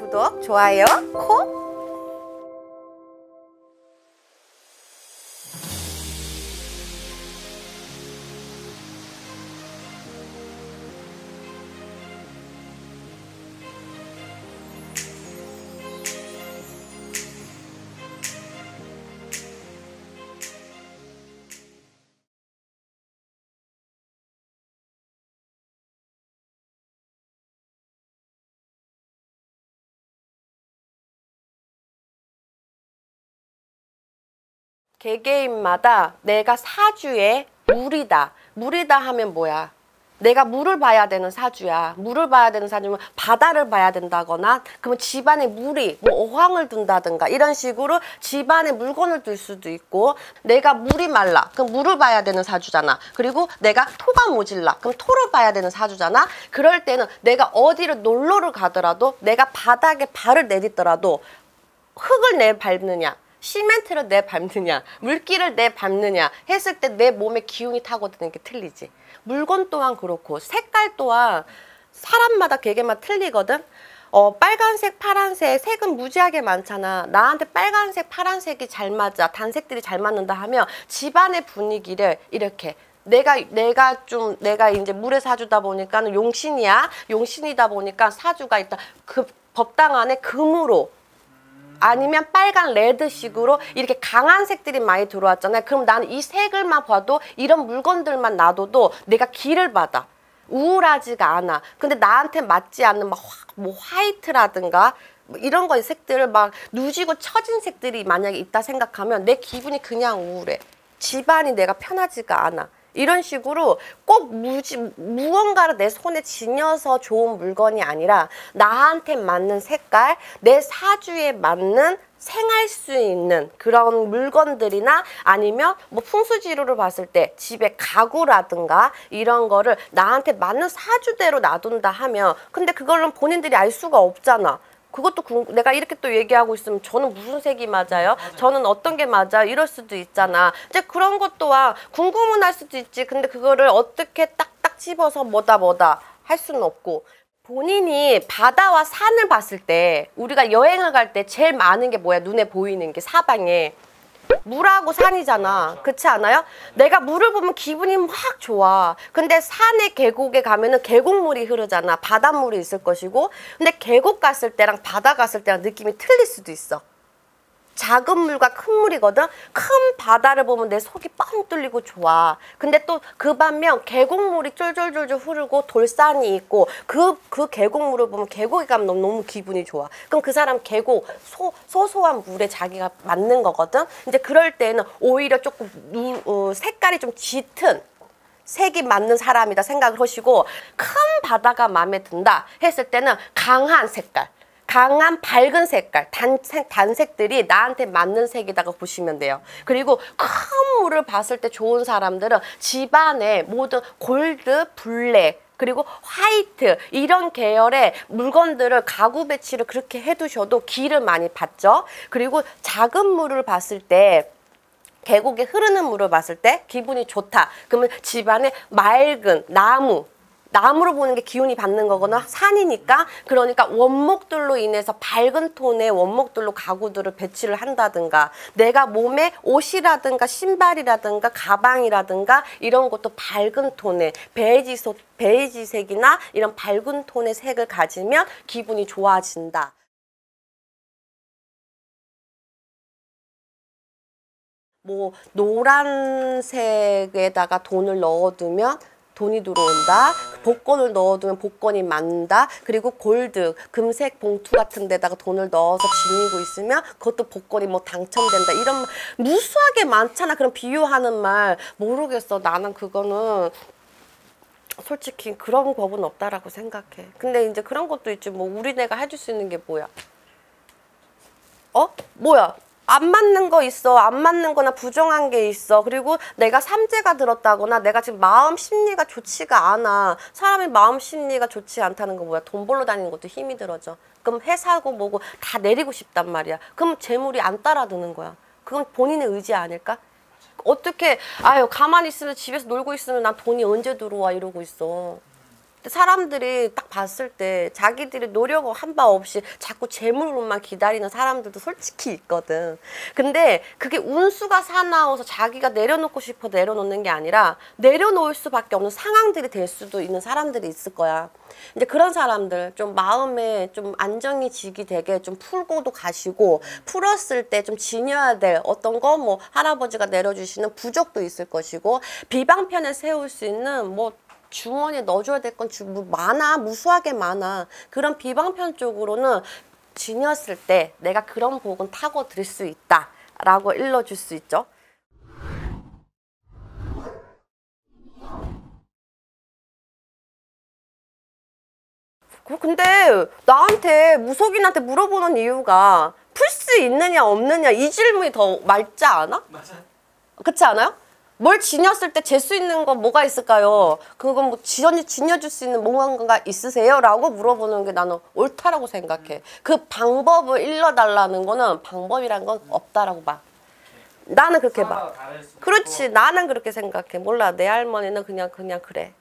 구독, 좋아요, 콕! 개개인마다 내가 사주에 물이다. 물이다 하면 뭐야? 내가 물을 봐야 되는 사주야. 물을 봐야 되는 사주면 바다를 봐야 된다거나, 그러면 집안에 물이 뭐 어항을 둔다든가 이런 식으로 집안에 물건을 둘 수도 있고, 내가 물이 말라. 그럼 물을 봐야 되는 사주잖아. 그리고 내가 토가 모질라. 그럼 토를 봐야 되는 사주잖아. 그럴 때는 내가 어디를 놀러를 가더라도, 내가 바닥에 발을 내딛더라도 흙을 내 밟느냐, 시멘트를 내 밟느냐, 물기를 내 밟느냐 했을 때 내 몸에 기운이 타고드는 게 틀리지. 물건 또한 그렇고, 색깔 또한 사람마다 개개마다 틀리거든. 빨간색, 파란색, 색은 무지하게 많잖아. 나한테 빨간색, 파란색이 잘 맞아, 단색들이 잘 맞는다 하면 집안의 분위기를 이렇게, 내가 이제 물의 사주다 보니까 용신이야. 용신이다 보니까 사주가 일단 그 법당 안에 금으로, 아니면 빨간 레드식으로 이렇게 강한 색들이 많이 들어왔잖아요. 그럼 나는 이 색을만 봐도, 이런 물건들만 놔둬도 내가 기를 받아. 우울하지가 않아. 근데 나한테 맞지 않는 뭐 화이트라든가 뭐 이런 거의 색들을 막 누지고 처진 색들이 만약에 있다 생각하면 내 기분이 그냥 우울해. 집안이 내가 편하지가 않아. 이런 식으로 꼭 무언가를 내 손에 지녀서 좋은 물건이 아니라 나한테 맞는 색깔, 내 사주에 맞는 생할 수 있는 그런 물건들이나, 아니면 뭐 풍수지루를 봤을 때 집에 가구라든가 이런 거를 나한테 맞는 사주대로 놔둔다 하면, 근데 그걸로 본인들이 알 수가 없잖아. 그것도 내가 이렇게 또 얘기하고 있으면 저는 무슨 색이 맞아요? 저는 어떤 게 맞아요? 이럴 수도 있잖아. 이제 그런 것 또한 궁금은 할 수도 있지. 근데 그거를 어떻게 딱딱 집어서 뭐다 할 수는 없고, 본인이 바다와 산을 봤을 때, 우리가 여행을 갈 때 제일 많은 게 뭐야? 눈에 보이는 게 사방에 물하고 산이잖아. 그렇지 않아요? 내가 물을 보면 기분이 막 좋아. 근데 산의 계곡에 가면은 계곡물이 흐르잖아. 바닷물이 있을 것이고. 근데 계곡 갔을 때랑 바다 갔을 때랑 느낌이 틀릴 수도 있어. 작은 물과 큰 물이거든. 큰 바다를 보면 내 속이 뻥 뚫리고 좋아. 근데 또 그 반면 계곡물이 쫄쫄쫄쫄 흐르고 돌산이 있고, 그 계곡물을 보면 계곡에 가면 너무 기분이 좋아. 그럼 그 사람 계곡 소소한 물에 자기가 맞는 거거든. 이제 그럴 때는 오히려 조금 색깔이 좀 짙은 색이 맞는 사람이다 생각을 하시고, 큰 바다가 마음에 든다 했을 때는 강한 색깔, 강한 밝은 색깔, 단색들이 나한테 맞는 색이다가 보시면 돼요. 그리고 큰 물을 봤을 때 좋은 사람들은 집안에 모든 골드, 블랙, 그리고 화이트 이런 계열의 물건들을 가구 배치를 그렇게 해두셔도 기를 많이 받죠. 그리고 작은 물을 봤을 때, 계곡에 흐르는 물을 봤을 때 기분이 좋다. 그러면 집안에 맑은 나무로 보는 게 기운이 받는 거거나, 산이니까. 그러니까 원목들로 인해서 밝은 톤의 원목들로 가구들을 배치를 한다든가, 내가 몸에 옷이라든가 신발이라든가 가방이라든가 이런 것도 밝은 톤의 베이지색이나 이런 밝은 톤의 색을 가지면 기분이 좋아진다. 뭐 노란색에다가 돈을 넣어두면 돈이 들어온다. 복권을 넣어두면 복권이 맞는다. 그리고 골드, 금색 봉투 같은 데다가 돈을 넣어서 지니고 있으면 그것도 복권이 뭐 당첨된다. 이런 무수하게 많잖아. 그런 비유하는 말. 모르겠어. 나는 그거는 솔직히 그런 법은 없다라고 생각해. 근데 이제 그런 것도 있지. 뭐 우리네가 해줄 수 있는 게 뭐야? 뭐야? 안 맞는 거 있어. 안 맞는 거나 부정한 게 있어. 그리고 내가 삼재가 들었다거나 내가 지금 마음 심리가 좋지가 않아. 사람이 마음 심리가 좋지 않다는 거 뭐야? 돈 벌러 다니는 것도 힘이 들어져. 그럼 회사고 뭐고 다 내리고 싶단 말이야. 그럼 재물이 안 따라드는 거야. 그건 본인의 의지 아닐까? 어떻게 가만히 있으면, 집에서 놀고 있으면 난 돈이 언제 들어와 이러고 있어. 사람들이 딱 봤을 때 자기들이 노력을 한 바 없이 자꾸 재물만 기다리는 사람들도 솔직히 있거든. 근데 그게 운수가 사나워서 자기가 내려놓고 싶어 내려놓는 게 아니라 내려놓을 수밖에 없는 상황들이 될 수도 있는 사람들이 있을 거야. 이제 그런 사람들 좀 마음에 좀 안정이 지기 되게 좀 풀고도 가시고, 풀었을 때 좀 지녀야 될 어떤 거 뭐 할아버지가 내려주시는 부적도 있을 것이고, 비방편에 세울 수 있는 뭐 주머니에 넣어줘야 될 건 많아. 무수하게 많아. 그런 비방편 쪽으로는 지녔을 때 내가 그런 복은 타고 들 수 있다 라고 일러줄 수 있죠. 근데 나한테 무속인한테 물어보는 이유가 풀 수 있느냐 없느냐 이 질문이 더 맑지 않아? 맞아. 그렇지 않아요? 뭘 지녔을 때 잴 수 있는 건 뭐가 있을까요? 그건 뭐 지녀줄 수 있는 뭔가가 있으세요? 라고 물어보는 게 나는 옳다라고 생각해. 그 방법을 일러달라는 거는 방법이란 건 없다라고 봐. 나는 그렇게 봐. 그렇지, 나는 그렇게 생각해. 몰라, 내 할머니는 그냥 그래.